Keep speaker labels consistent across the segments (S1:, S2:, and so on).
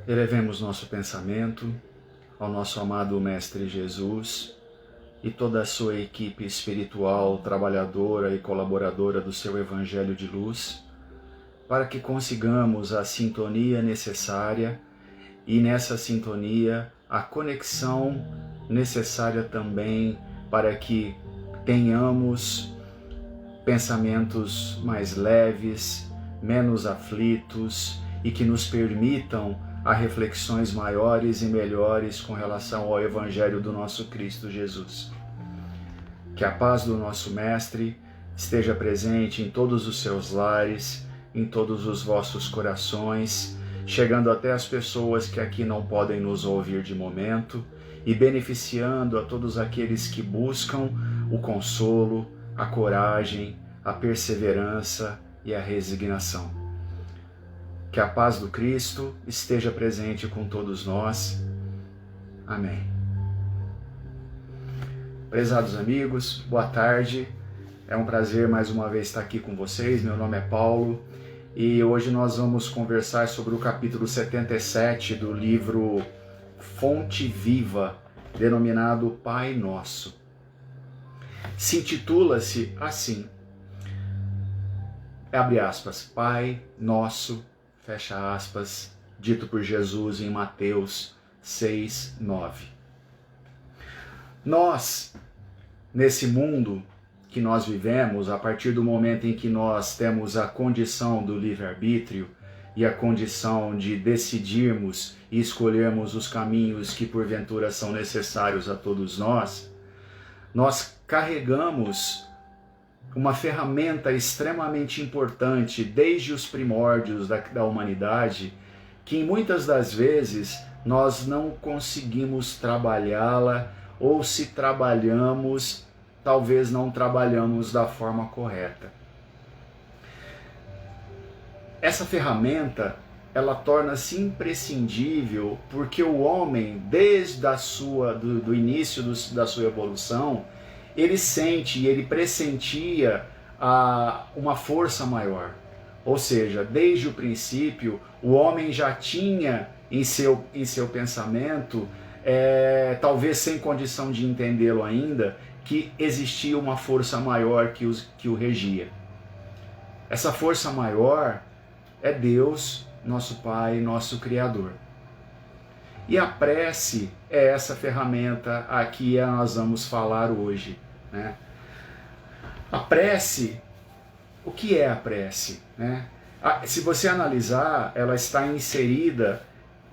S1: Elevemos nosso pensamento ao nosso amado Mestre Jesus e toda a sua equipe espiritual, trabalhadora e colaboradora do seu Evangelho de Luz, para que consigamos a sintonia necessária e nessa sintonia a conexão necessária também para que tenhamos pensamentos mais leves, menos aflitos e que nos permitam a reflexões maiores e melhores com relação ao Evangelho do nosso Cristo Jesus. Que a paz do nosso Mestre esteja presente em todos os seus lares, em todos os vossos corações, chegando até as pessoas que aqui não podem nos ouvir de momento e beneficiando a todos aqueles que buscam o consolo, a coragem, a perseverança e a resignação. Que a paz do Cristo esteja presente com todos nós. Amém. Prezados amigos, boa tarde. É um prazer mais uma vez estar aqui com vocês. Meu nome é Paulo e hoje nós vamos conversar sobre o capítulo 77 do livro Fonte Viva, denominado Pai Nosso. Se intitula-se assim, abre aspas, Pai Nosso, fecha aspas, dito por Jesus em Mateus 6, 9. Nós, nesse mundo que nós vivemos, a partir do momento em que nós temos a condição do livre-arbítrio e a condição de decidirmos e escolhermos os caminhos que porventura são necessários a todos nós carregamos uma ferramenta extremamente importante desde os primórdios da humanidade, que muitas das vezes nós não conseguimos trabalhá-la, ou se trabalhamos, talvez não trabalhamos da forma correta. Essa ferramenta, ela torna-se imprescindível porque o homem, desde do início da sua evolução, ele sente e ele pressentia uma força maior. Ou seja, desde o princípio, o homem já tinha em seu pensamento, talvez sem condição de entendê-lo ainda, que existia uma força maior que o regia. Essa força maior é Deus, nosso Pai, nosso Criador. E a prece é essa ferramenta a que nós vamos falar hoje, né? A prece, o que é a prece, né? Se você analisar, ela está inserida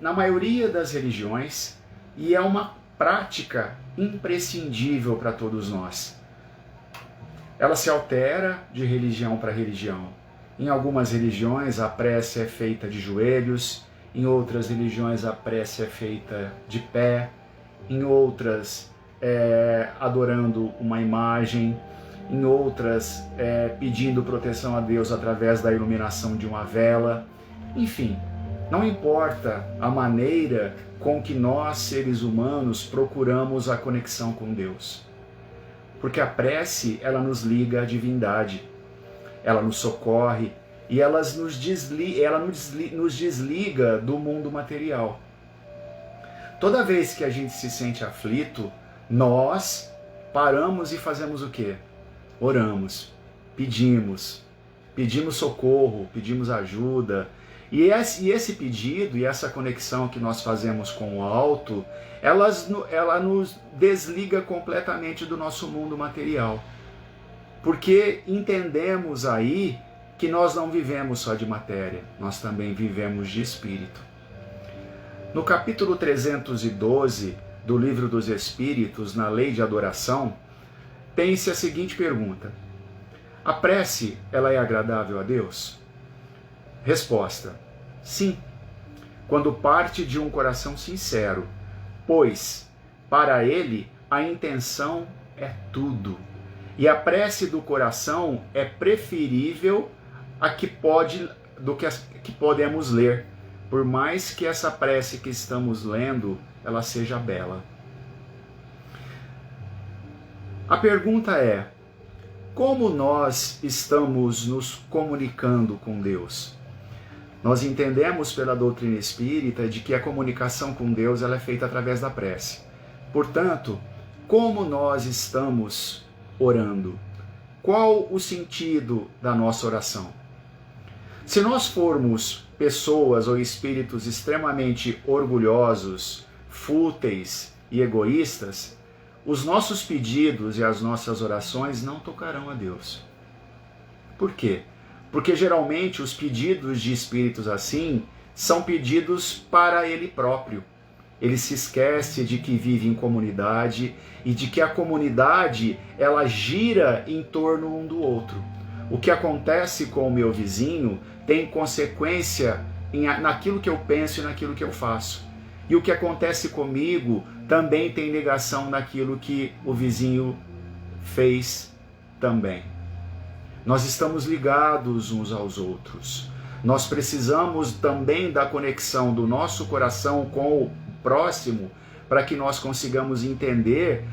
S1: na maioria das religiões e é uma prática imprescindível para todos nós. Ela se altera de religião para religião. Em algumas religiões a prece é feita de joelhos, em outras religiões a prece é feita de pé, em outras adorando uma imagem, em outras pedindo proteção a Deus através da iluminação de uma vela. Enfim, não importa a maneira com que nós, seres humanos, procuramos a conexão com Deus. Porque a prece, ela nos liga à divindade, ela nos socorre, e ela nos desliga do mundo material. Toda vez que a gente se sente aflito, nós paramos e fazemos o quê? Oramos, pedimos socorro, pedimos ajuda. E esse pedido e essa conexão que nós fazemos com o alto, ela nos desliga completamente do nosso mundo material. Porque entendemos aí que nós não vivemos só de matéria, nós também vivemos de espírito. No capítulo 312 do Livro dos Espíritos, na Lei de Adoração, tem-se a seguinte pergunta: a prece, ela é agradável a Deus? Resposta: sim, quando parte de um coração sincero, pois para ele a intenção é tudo. E a prece do coração é preferível do que podemos ler, por mais que essa prece que estamos lendo, ela seja bela. A pergunta é: como nós estamos nos comunicando com Deus? Nós entendemos pela doutrina espírita de que a comunicação com Deus ela é feita através da prece. Portanto, como nós estamos orando? Qual o sentido da nossa oração? Se nós formos pessoas ou espíritos extremamente orgulhosos, fúteis e egoístas, os nossos pedidos e as nossas orações não tocarão a Deus. Por quê? Porque geralmente os pedidos de espíritos assim são pedidos para ele próprio. Ele se esquece de que vive em comunidade e de que a comunidade ela gira em torno um do outro. O que acontece com o meu vizinho tem consequência naquilo que eu penso e naquilo que eu faço. E o que acontece comigo também tem ligação naquilo que o vizinho fez também. Nós estamos ligados uns aos outros. Nós precisamos também da conexão do nosso coração com o próximo para que nós consigamos entender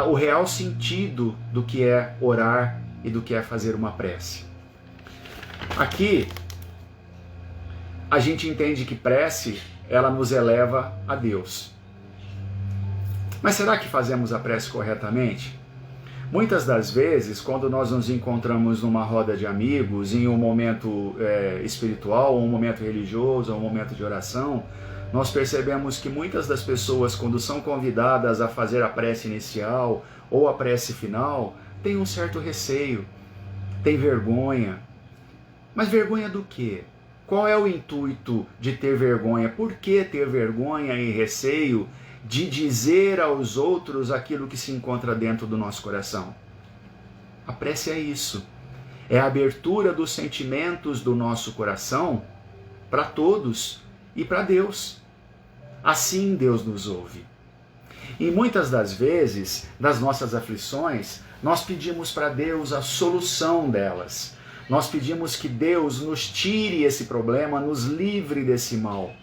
S1: o real sentido do que é orar e do que é fazer uma prece. Aqui, a gente entende que prece, ela nos eleva a Deus. Mas será que fazemos a prece corretamente? Muitas das vezes, quando nós nos encontramos numa roda de amigos, em um momento espiritual, ou um momento religioso, ou um momento de oração, nós percebemos que muitas das pessoas, quando são convidadas a fazer a prece inicial ou a prece final, têm um certo receio, têm vergonha. Mas vergonha do quê? Qual é o intuito de ter vergonha? Por que ter vergonha e receio de dizer aos outros aquilo que se encontra dentro do nosso coração? A prece é isso. É a abertura dos sentimentos do nosso coração para todos e para Deus. Assim Deus nos ouve. E muitas das vezes, nas nossas aflições, nós pedimos para Deus a solução delas. Nós pedimos que Deus nos tire esse problema, nos livre desse mal.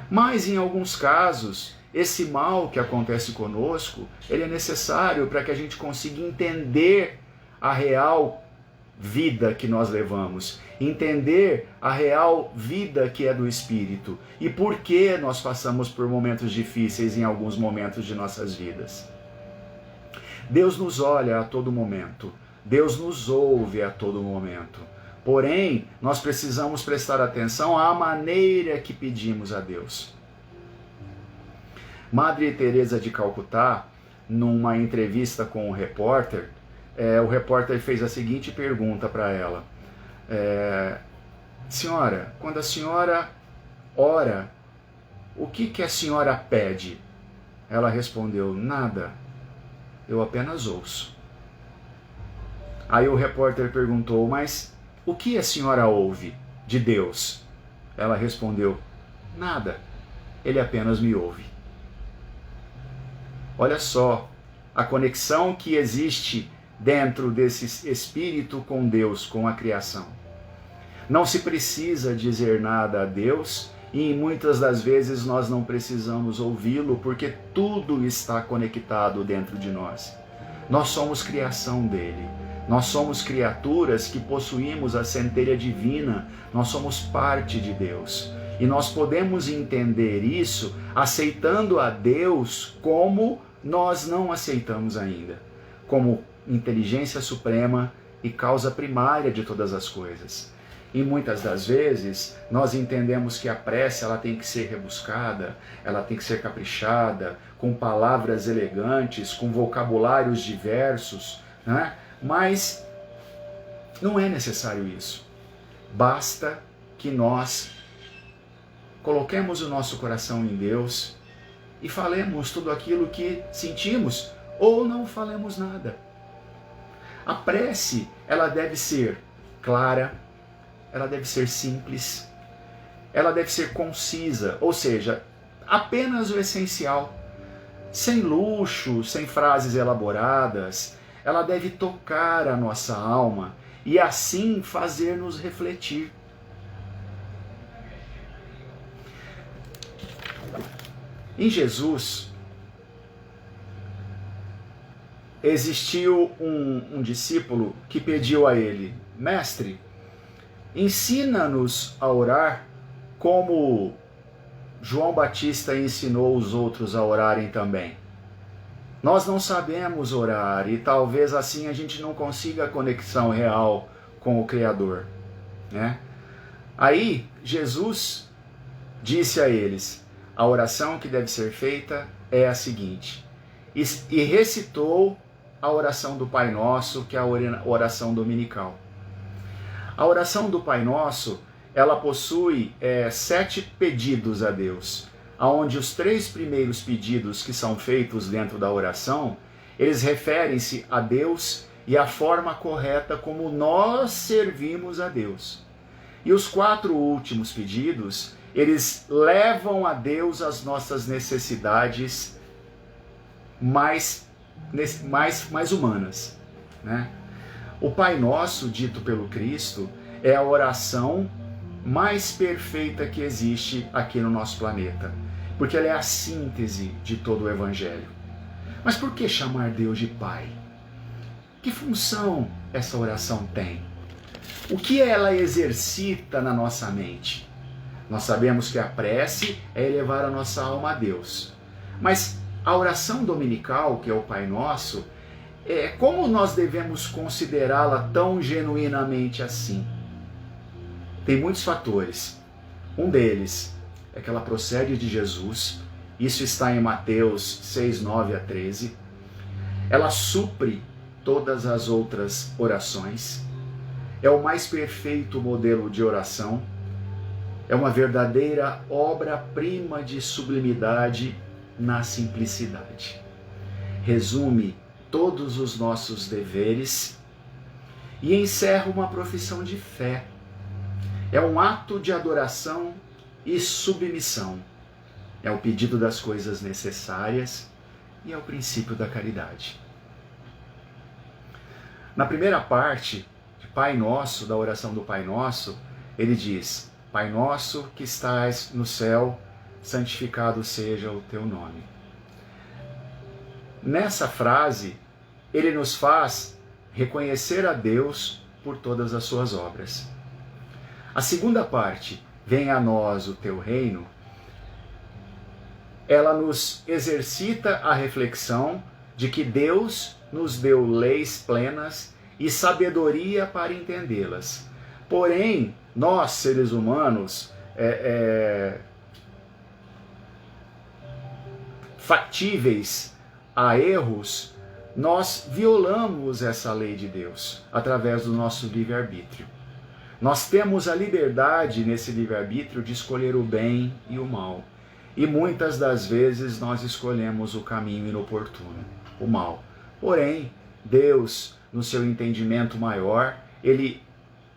S1: Mas em alguns casos, esse mal que acontece conosco, ele é necessário para que a gente consiga entender a real vida que nós levamos, entender a real vida que é do Espírito e por que nós passamos por momentos difíceis em alguns momentos de nossas vidas. Deus nos olha a todo momento, Deus nos ouve a todo momento. Porém, nós precisamos prestar atenção à maneira que pedimos a Deus. Madre Teresa de Calcutá, numa entrevista com o repórter fez a seguinte pergunta para ela. Senhora, quando a senhora ora, o que a senhora pede? Ela respondeu, nada, eu apenas ouço. Aí o repórter perguntou, mas o que a senhora ouve de Deus? Ela respondeu, nada, ele apenas me ouve. Olha só a conexão que existe dentro desse espírito com Deus, com a criação. Não se precisa dizer nada a Deus e muitas das vezes nós não precisamos ouvi-lo porque tudo está conectado dentro de nós. Nós somos criação dele. Nós somos criaturas que possuímos a centelha divina, nós somos parte de Deus. E nós podemos entender isso aceitando a Deus como nós não aceitamos ainda, como inteligência suprema e causa primária de todas as coisas. E muitas das vezes nós entendemos que a prece ela tem que ser rebuscada, ela tem que ser caprichada, com palavras elegantes, com vocabulários diversos, né? Mas não é necessário isso. Basta que nós coloquemos o nosso coração em Deus e falemos tudo aquilo que sentimos ou não falemos nada. A prece, ela deve ser clara, ela deve ser simples, ela deve ser concisa, ou seja, apenas o essencial, sem luxo, sem frases elaboradas. Ela deve tocar a nossa alma e assim fazer-nos refletir. Em Jesus, existiu um discípulo que pediu a ele, mestre, ensina-nos a orar como João Batista ensinou os outros a orarem também. Nós não sabemos orar e talvez assim a gente não consiga a conexão real com o Criador, né? Aí Jesus disse a eles: a oração que deve ser feita é a seguinte, e recitou a oração do Pai Nosso, que é a oração dominical. A oração do Pai Nosso, ela possui 7 pedidos a Deus, onde os 3 primeiros pedidos que são feitos dentro da oração, eles referem-se a Deus e a forma correta como nós servimos a Deus. E os 4 últimos pedidos, eles levam a Deus as nossas necessidades mais humanas, né? O Pai Nosso, dito pelo Cristo, é a oração mais perfeita que existe aqui no nosso planeta, porque ela é a síntese de todo o Evangelho. Mas por que chamar Deus de Pai? Que função essa oração tem? O que ela exercita na nossa mente? Nós sabemos que a prece é elevar a nossa alma a Deus. Mas a oração dominical, que é o Pai Nosso, como nós devemos considerá-la tão genuinamente assim? Tem muitos fatores. Um deles é que ela procede de Jesus. Isso está em Mateus 6, 9 a 13. Ela supre todas as outras orações. É o mais perfeito modelo de oração. É uma verdadeira obra-prima de sublimidade na simplicidade. Resume todos os nossos deveres e encerra uma profissão de fé. É um ato de adoração e submissão. É o pedido das coisas necessárias e é o princípio da caridade. Na primeira parte de Pai Nosso, da oração do Pai Nosso, ele diz: Pai Nosso que estás no céu, santificado seja o teu nome. Nessa frase, ele nos faz reconhecer a Deus por todas as suas obras. A segunda parte, venha a nós o teu reino, ela nos exercita a reflexão de que Deus nos deu leis plenas e sabedoria para entendê-las. Porém, nós, seres humanos, factíveis a erros, nós violamos essa lei de Deus através do nosso livre-arbítrio. Nós temos a liberdade nesse livre-arbítrio de escolher o bem e o mal. E muitas das vezes nós escolhemos o caminho inoportuno, o mal. Porém, Deus, no seu entendimento maior, ele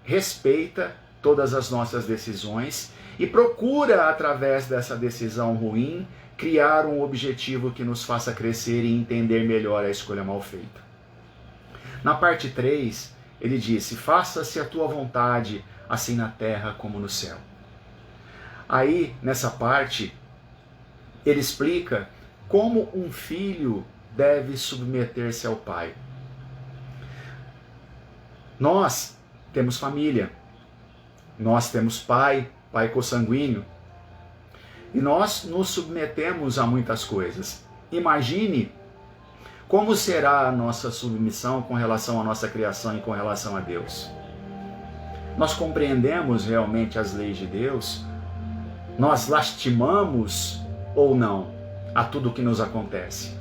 S1: respeita todas as nossas decisões e procura, através dessa decisão ruim, criar um objetivo que nos faça crescer e entender melhor a escolha mal feita. Na parte 3, ele disse: faça-se a tua vontade, assim na terra como no céu. Aí, nessa parte, ele explica como um filho deve submeter-se ao pai. Nós temos família, nós temos pai consanguíneo, e nós nos submetemos a muitas coisas. Imagine como será a nossa submissão com relação à nossa criação e com relação a Deus. Nós compreendemos realmente as leis de Deus? Nós lastimamos ou não a tudo o que nos acontece?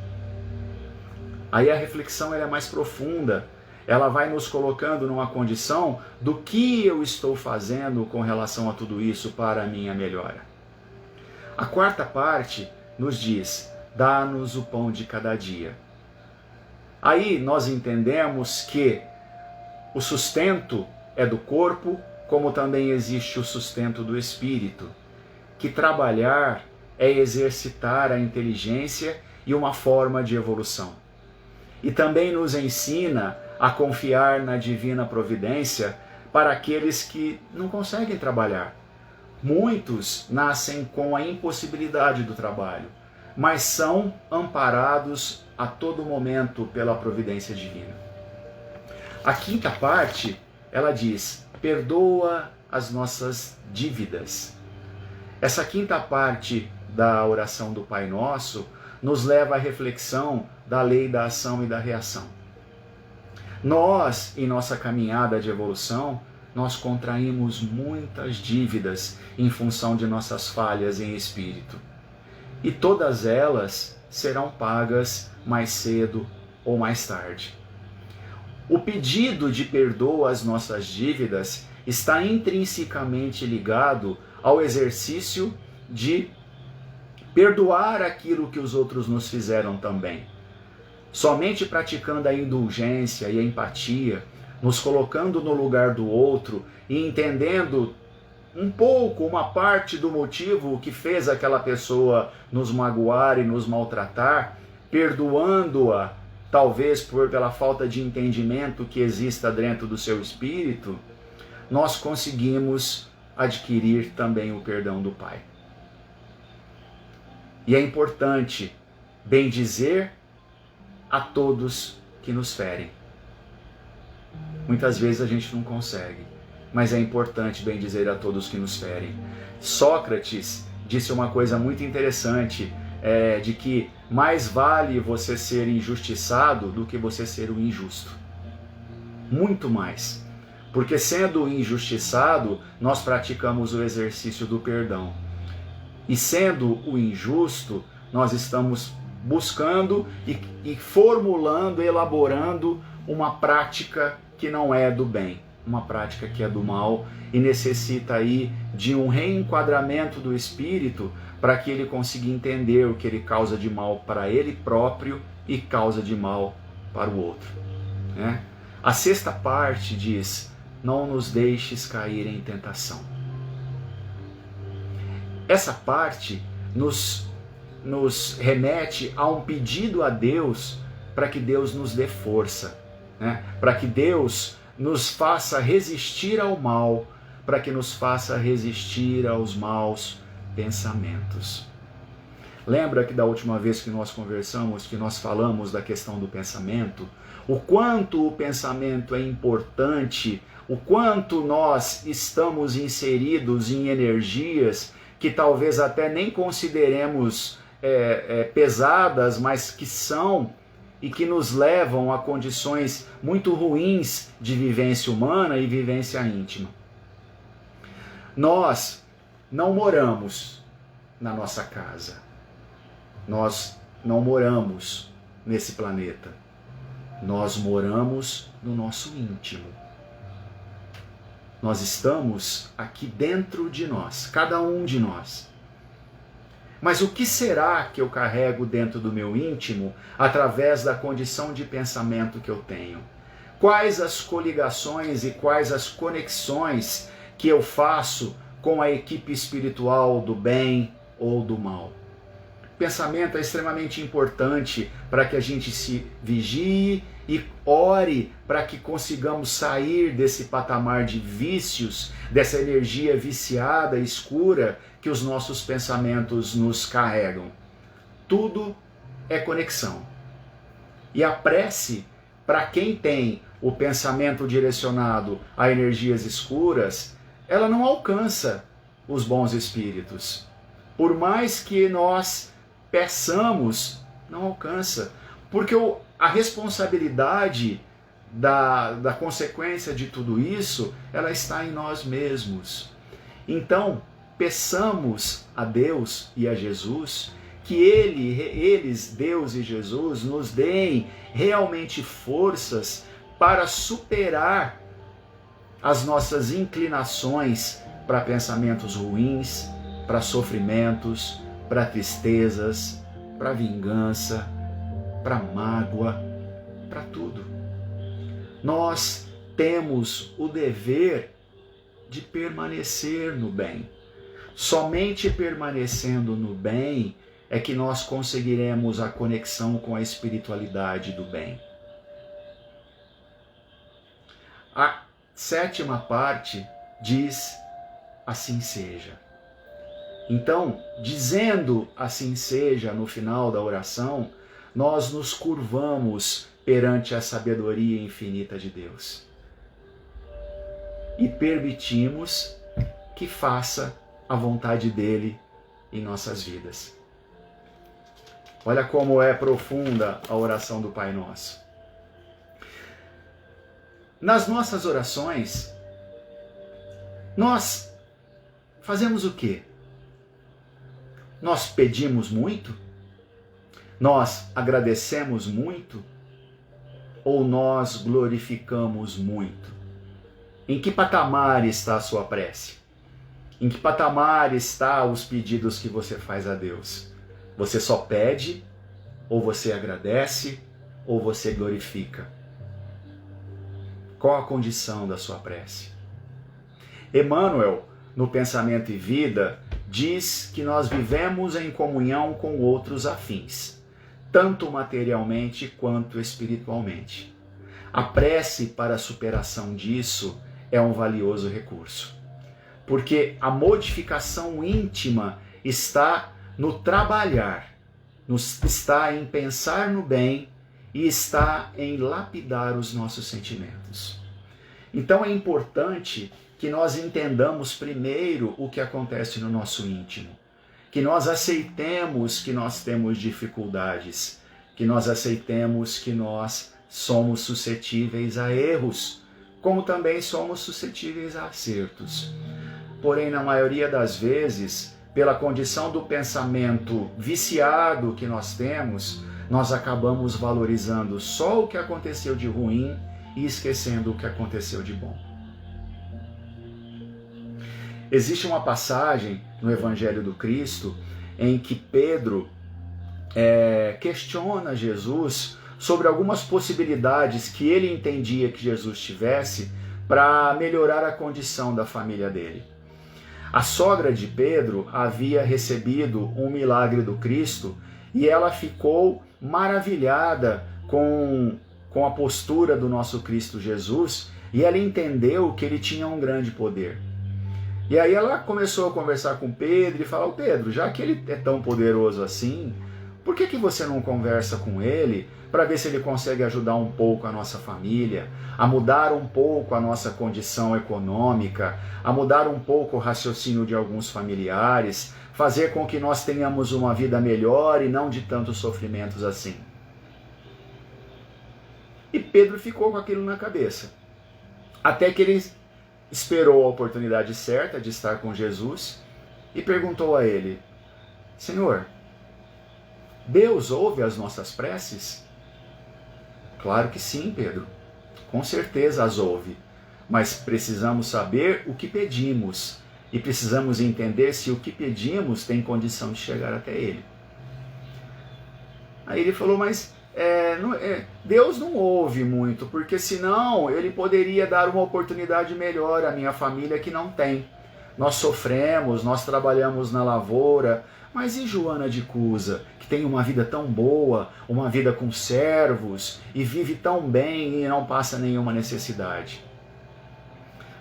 S1: Aí a reflexão é mais profunda. Ela vai nos colocando numa condição do que eu estou fazendo com relação a tudo isso para a minha melhora. A quarta parte nos diz: dá-nos o pão de cada dia. Aí nós entendemos que o sustento é do corpo, como também existe o sustento do espírito, que trabalhar é exercitar a inteligência e uma forma de evolução. E também nos ensina a confiar na divina providência para aqueles que não conseguem trabalhar. Muitos nascem com a impossibilidade do trabalho, mas são amparados a todo momento pela providência divina. A quinta parte, ela diz: perdoa as nossas dívidas. Essa quinta parte da oração do Pai Nosso nos leva à reflexão da lei da ação e da reação. Nós, em nossa caminhada de evolução, nós contraímos muitas dívidas em função de nossas falhas em espírito. E todas elas serão pagas mais cedo ou mais tarde. O pedido de perdão às nossas dívidas está intrinsecamente ligado ao exercício de perdoar aquilo que os outros nos fizeram também. Somente praticando a indulgência e a empatia, nos colocando no lugar do outro e entendendo um pouco, uma parte do motivo que fez aquela pessoa nos magoar e nos maltratar, perdoando-a, talvez pela falta de entendimento que exista dentro do seu espírito, nós conseguimos adquirir também o perdão do Pai. E é importante bendizer a todos que nos ferem. Muitas vezes a gente não consegue, mas é importante bendizer a todos que nos ferem. Sócrates disse uma coisa muito interessante, de que mais vale você ser injustiçado do que você ser o injusto. Muito mais. Porque sendo injustiçado, nós praticamos o exercício do perdão. E sendo o injusto, nós estamos buscando e formulando, elaborando uma prática que não é do bem, uma prática que é do mal e necessita aí de um reenquadramento do espírito para que ele consiga entender o que ele causa de mal para ele próprio e causa de mal para o outro. Né? A sexta parte diz: não nos deixes cair em tentação. Essa parte nos remete a um pedido a Deus para que Deus nos dê força, né? Para que Deus nos faça resistir ao mal, para que nos faça resistir aos maus pensamentos. Lembra que da última vez que nós conversamos, que nós falamos da questão do pensamento, o quanto o pensamento é importante, o quanto nós estamos inseridos em energias que talvez até nem consideremos pesadas, mas que são e que nos levam a condições muito ruins de vivência humana e vivência íntima. Nós não moramos na nossa casa. Nós não moramos nesse planeta. Nós moramos no nosso íntimo. Nós estamos aqui dentro de nós, cada um de nós. Mas o que será que eu carrego dentro do meu íntimo através da condição de pensamento que eu tenho? Quais as coligações e quais as conexões que eu faço com a equipe espiritual do bem ou do mal? Pensamento é extremamente importante para que a gente se vigie e ore para que consigamos sair desse patamar de vícios, dessa energia viciada, escura, que os nossos pensamentos nos carregam. Tudo é conexão. E a prece, para quem tem o pensamento direcionado a energias escuras, ela não alcança os bons espíritos. Por mais que nós peçamos, não alcança. Porque a responsabilidade da consequência de tudo isso, ela está em nós mesmos. Então, peçamos a Deus e a Jesus que eles, Deus e Jesus, nos deem realmente forças para superar as nossas inclinações para pensamentos ruins, para sofrimentos, para tristezas, para vingança, para mágoa, para tudo. Nós temos o dever de permanecer no bem. Somente permanecendo no bem é que nós conseguiremos a conexão com a espiritualidade do bem. A sétima parte diz: assim seja. Então, dizendo assim seja no final da oração, nós nos curvamos perante a sabedoria infinita de Deus. E permitimos que faça a vontade dele em nossas vidas. Olha como é profunda a oração do Pai Nosso. Nas nossas orações, nós fazemos o quê? Nós pedimos muito? Nós agradecemos muito? Ou nós glorificamos muito? Em que patamar está a sua prece? Em que patamar estão os pedidos que você faz a Deus? Você só pede, ou você agradece, ou você glorifica? Qual a condição da sua prece? Emmanuel, no Pensamento e Vida, diz que nós vivemos em comunhão com outros afins, tanto materialmente quanto espiritualmente. A prece para a superação disso é um valioso recurso, porque a modificação íntima está no trabalhar, está em pensar no bem e está em lapidar os nossos sentimentos. Então é importante que nós entendamos primeiro o que acontece no nosso íntimo, que nós aceitemos que nós temos dificuldades, que nós aceitemos que nós somos suscetíveis a erros, como também somos suscetíveis a acertos. Porém, na maioria das vezes, pela condição do pensamento viciado que nós temos, nós acabamos valorizando só o que aconteceu de ruim e esquecendo o que aconteceu de bom. Existe uma passagem no Evangelho do Cristo em que Pedro questiona Jesus sobre algumas possibilidades que ele entendia que Jesus tivesse para melhorar a condição da família dele. A sogra de Pedro havia recebido um milagre do Cristo e ela ficou maravilhada com a postura do nosso Cristo Jesus e ela entendeu que ele tinha um grande poder. E aí ela começou a conversar com Pedro e falou: Pedro, já que ele é tão poderoso assim, por que você não conversa com ele para ver se ele consegue ajudar um pouco a nossa família, a mudar um pouco a nossa condição econômica, a mudar um pouco o raciocínio de alguns familiares, fazer com que nós tenhamos uma vida melhor e não de tantos sofrimentos assim? E Pedro ficou com aquilo na cabeça, até que ele esperou a oportunidade certa de estar com Jesus e perguntou a ele: Senhor, Deus ouve as nossas preces? Claro que sim, Pedro. Com certeza as ouve. Mas precisamos saber o que pedimos. E precisamos entender se o que pedimos tem condição de chegar até Ele. Aí ele falou: mas Deus não ouve muito, porque senão Ele poderia dar uma oportunidade melhor à minha família que não tem. Nós sofremos, nós trabalhamos na lavoura, mas e Joana de Cusa, que tem uma vida tão boa, uma vida com servos, e vive tão bem e não passa nenhuma necessidade?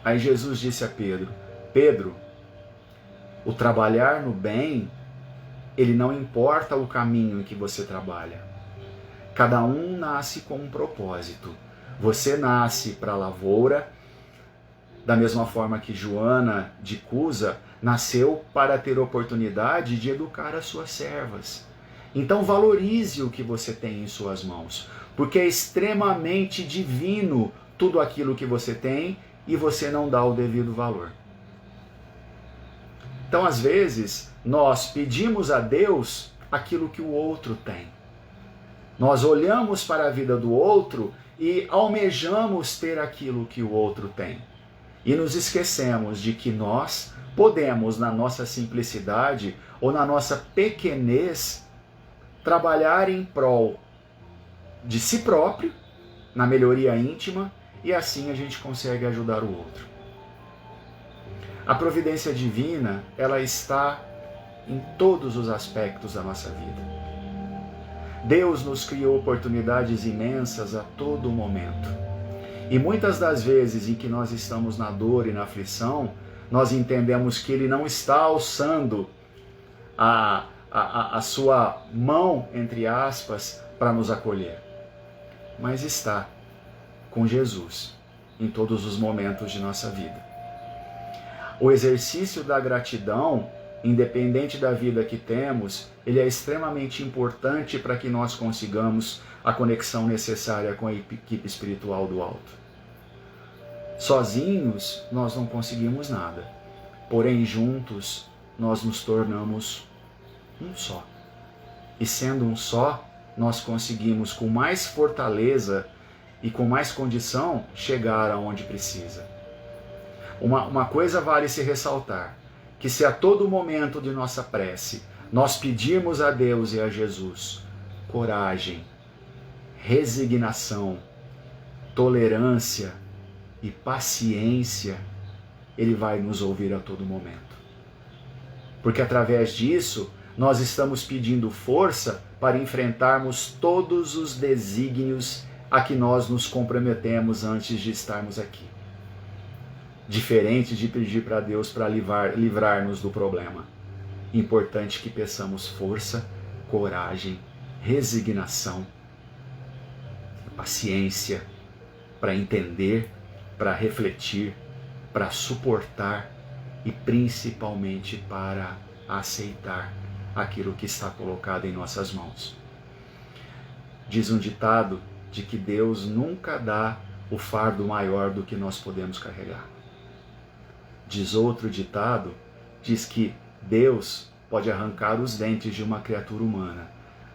S1: Aí Jesus disse a Pedro: Pedro, o trabalhar no bem, ele não importa o caminho em que você trabalha. Cada um nasce com um propósito. Você nasce para a lavoura, da mesma forma que Joana de Cusa nasceu para ter oportunidade de educar as suas servas. Então valorize o que você tem em suas mãos, porque é extremamente divino tudo aquilo que você tem e você não dá o devido valor. Então, às vezes, nós pedimos a Deus aquilo que o outro tem. Nós olhamos para a vida do outro e almejamos ter aquilo que o outro tem. E nos esquecemos de que nós podemos, na nossa simplicidade ou na nossa pequenez, trabalhar em prol de si próprio, na melhoria íntima, e assim a gente consegue ajudar o outro. A providência divina, ela está em todos os aspectos da nossa vida. Deus nos criou oportunidades imensas a todo momento. E muitas das vezes em que nós estamos na dor e na aflição, nós entendemos que Ele não está alçando a sua mão, entre aspas, para nos acolher, mas está com Jesus em todos os momentos de nossa vida. O exercício da gratidão, independente da vida que temos, ele é extremamente importante para que nós consigamos a conexão necessária com a equipe espiritual do alto. Sozinhos, nós não conseguimos nada. Porém, juntos, nós nos tornamos um só. E sendo um só, nós conseguimos com mais fortaleza e com mais condição chegar aonde precisa. Uma coisa vale se ressaltar, que se a todo momento de nossa prece nós pedirmos a Deus e a Jesus coragem, resignação, tolerância e paciência, Ele vai nos ouvir a todo momento. Porque através disso, nós estamos pedindo força para enfrentarmos todos os desígnios a que nós nos comprometemos antes de estarmos aqui. Diferente de pedir para Deus para livrar-nos do problema. Importante que peçamos força, coragem, resignação, paciência para entender, para refletir, para suportar e principalmente para aceitar aquilo que está colocado em nossas mãos. Diz um ditado de que Deus nunca dá o fardo maior do que nós podemos carregar. Diz outro ditado, diz que Deus pode arrancar os dentes de uma criatura humana,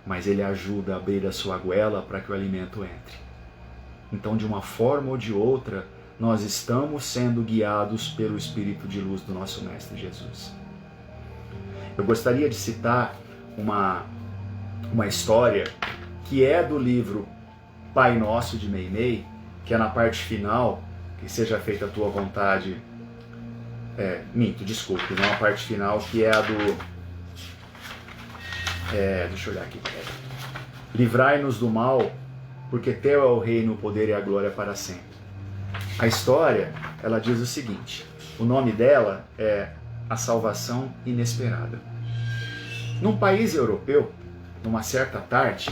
S1: mas Ele ajuda a abrir a sua goela para que o alimento entre. Então, de uma forma ou de outra, nós estamos sendo guiados pelo Espírito de luz do nosso Mestre Jesus. Eu gostaria de citar uma história que é do livro Pai Nosso de Meimei, que é na parte final, que seja feita a tua vontade. Desculpe, não a parte final, que é a do... deixa eu olhar aqui. Livrai-nos do mal, porque teu é o reino, o poder e a glória para sempre. A história, ela diz o seguinte, o nome dela é A Salvação Inesperada. Num país europeu, numa certa tarde,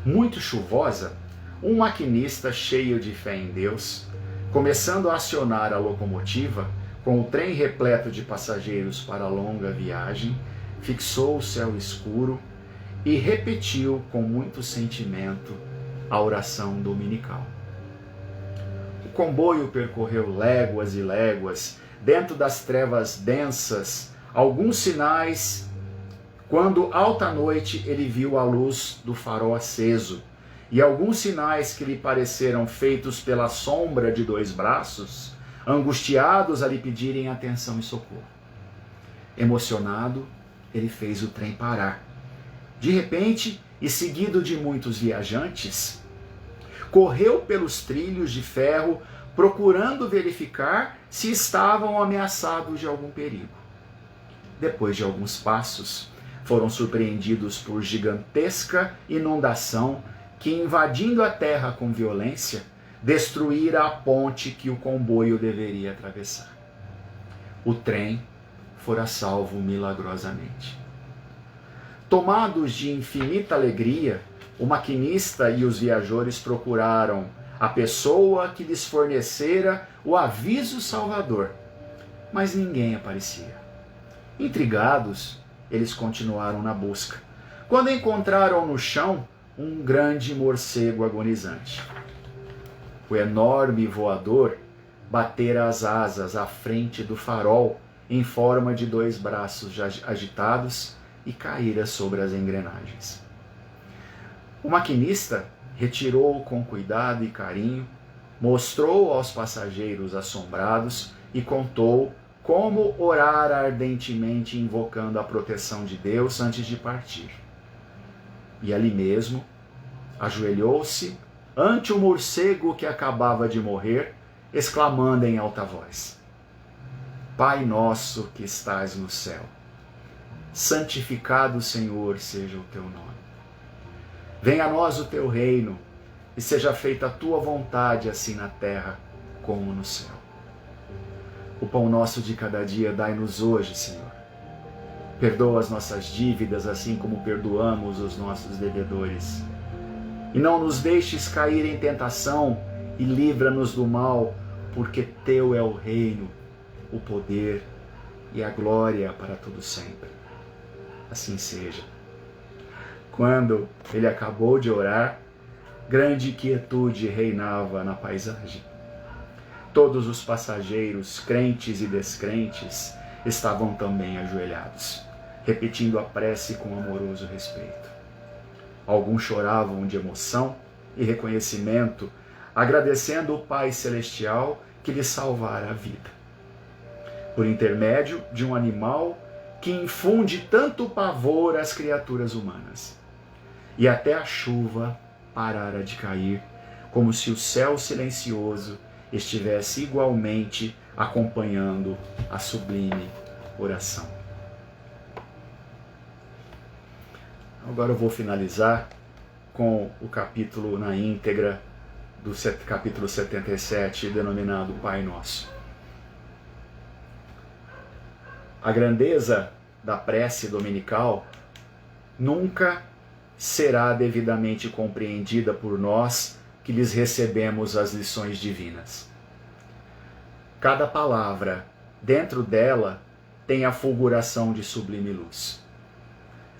S1: muito chuvosa, um maquinista cheio de fé em Deus, começando a acionar a locomotiva, com o trem repleto de passageiros para a longa viagem, fixou o céu escuro e repetiu com muito sentimento a oração dominical. O comboio percorreu léguas e léguas, dentro das trevas densas, alguns sinais, quando alta noite ele viu a luz do farol aceso, e alguns sinais que lhe pareceram feitos pela sombra de dois braços, angustiados a lhe pedirem atenção e socorro. Emocionado, ele fez o trem parar. De repente, e seguido de muitos viajantes, correu pelos trilhos de ferro, procurando verificar se estavam ameaçados de algum perigo. Depois de alguns passos, foram surpreendidos por gigantesca inundação que, invadindo a terra com violência, destruíra a ponte que o comboio deveria atravessar. O trem fora salvo milagrosamente. Tomados de infinita alegria, o maquinista e os viajores procuraram a pessoa que lhes fornecera o aviso salvador, mas ninguém aparecia. Intrigados, eles continuaram na busca, quando encontraram no chão um grande morcego agonizante. O enorme voador batera as asas à frente do farol em forma de dois braços agitados e caíra sobre as engrenagens. O maquinista retirou-o com cuidado e carinho, mostrou aos passageiros assombrados e contou como orar ardentemente invocando a proteção de Deus antes de partir. E ali mesmo, ajoelhou-se ante o morcego que acabava de morrer, exclamando em alta voz: Pai nosso que estás no céu, santificado, Senhor, seja o teu nome. Venha a nós o teu reino e seja feita a tua vontade, assim na terra como no céu. O pão nosso de cada dia dai-nos hoje, Senhor. Perdoa as nossas dívidas, assim como perdoamos os nossos devedores. E não nos deixes cair em tentação e livra-nos do mal, porque teu é o reino, o poder e a glória para todo sempre. Assim seja. Quando ele acabou de orar, grande quietude reinava na paisagem. Todos os passageiros, crentes e descrentes, estavam também ajoelhados, repetindo a prece com amoroso respeito. Alguns choravam de emoção e reconhecimento, agradecendo o Pai Celestial que lhe salvara a vida, por intermédio de um animal que infunde tanto pavor às criaturas humanas. E até a chuva parara de cair, como se o céu silencioso estivesse igualmente acompanhando a sublime oração. Agora eu vou finalizar com o capítulo na íntegra do capítulo 77, denominado Pai Nosso. A grandeza da prece dominical nunca será devidamente compreendida por nós que lhes recebemos as lições divinas. Cada palavra, dentro dela, tem a fulguração de sublime luz.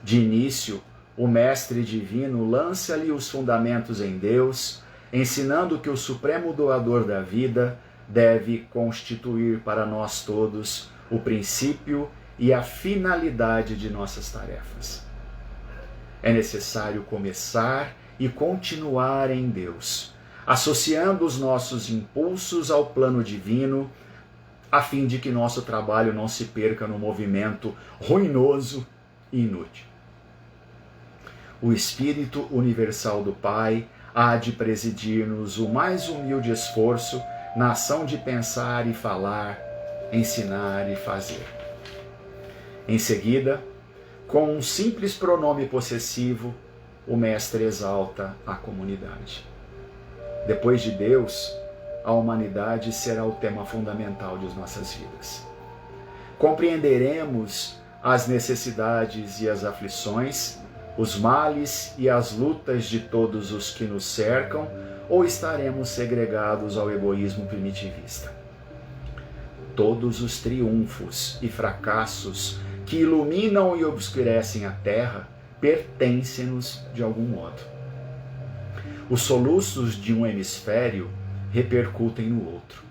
S1: De início, o Mestre Divino lança-lhe os fundamentos em Deus, ensinando que o Supremo Doador da vida deve constituir para nós todos o princípio e a finalidade de nossas tarefas. É necessário começar e continuar em Deus, associando os nossos impulsos ao plano divino, a fim de que nosso trabalho não se perca no movimento ruinoso e inútil. O Espírito Universal do Pai há de presidir-nos o mais humilde esforço na ação de pensar e falar, ensinar e fazer. Em seguida, com um simples pronome possessivo, o Mestre exalta a comunidade. Depois de Deus, a humanidade será o tema fundamental de nossas vidas. Compreenderemos as necessidades e as aflições, os males e as lutas de todos os que nos cercam, ou estaremos segregados ao egoísmo primitivista? Todos os triunfos e fracassos que iluminam e obscurecem a terra pertencem-nos de algum modo. Os soluços de um hemisfério repercutem no outro.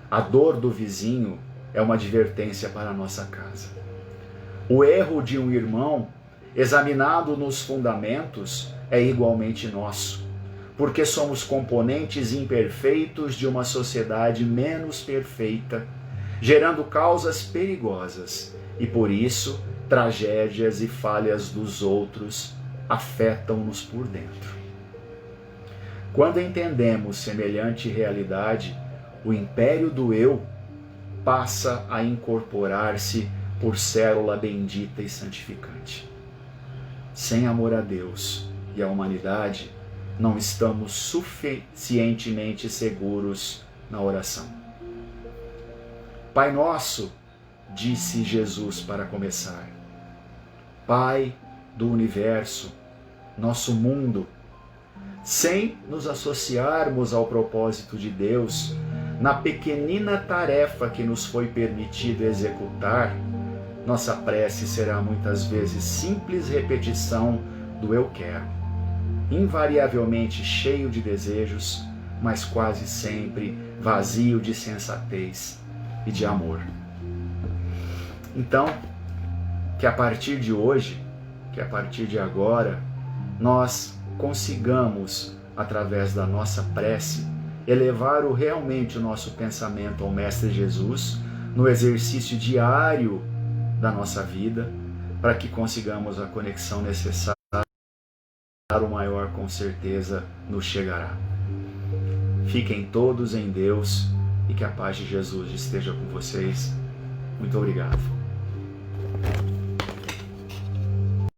S1: A dor do vizinho é uma advertência para a nossa casa. O erro de um irmão, examinado nos fundamentos, é igualmente nosso, porque somos componentes imperfeitos de uma sociedade menos perfeita, gerando causas perigosas, e por isso tragédias e falhas dos outros afetam-nos por dentro. Quando entendemos semelhante realidade, o império do eu passa a incorporar-se por célula bendita e santificante. Sem amor a Deus e à humanidade, não estamos suficientemente seguros na oração. Pai Nosso, disse Jesus para começar, Pai do Universo, nosso mundo, sem nos associarmos ao propósito de Deus, na pequenina tarefa que nos foi permitido executar, nossa prece será muitas vezes simples repetição do eu quero, invariavelmente cheio de desejos, mas quase sempre vazio de sensatez e de amor. Então, que a partir de hoje, que a partir de agora, nós consigamos, através da nossa prece, elevar realmente o nosso pensamento ao Mestre Jesus no exercício diário da nossa vida, para que consigamos a conexão necessária, o maior com certeza nos chegará. Fiquem todos em Deus e que a paz de Jesus esteja com vocês. Muito obrigado.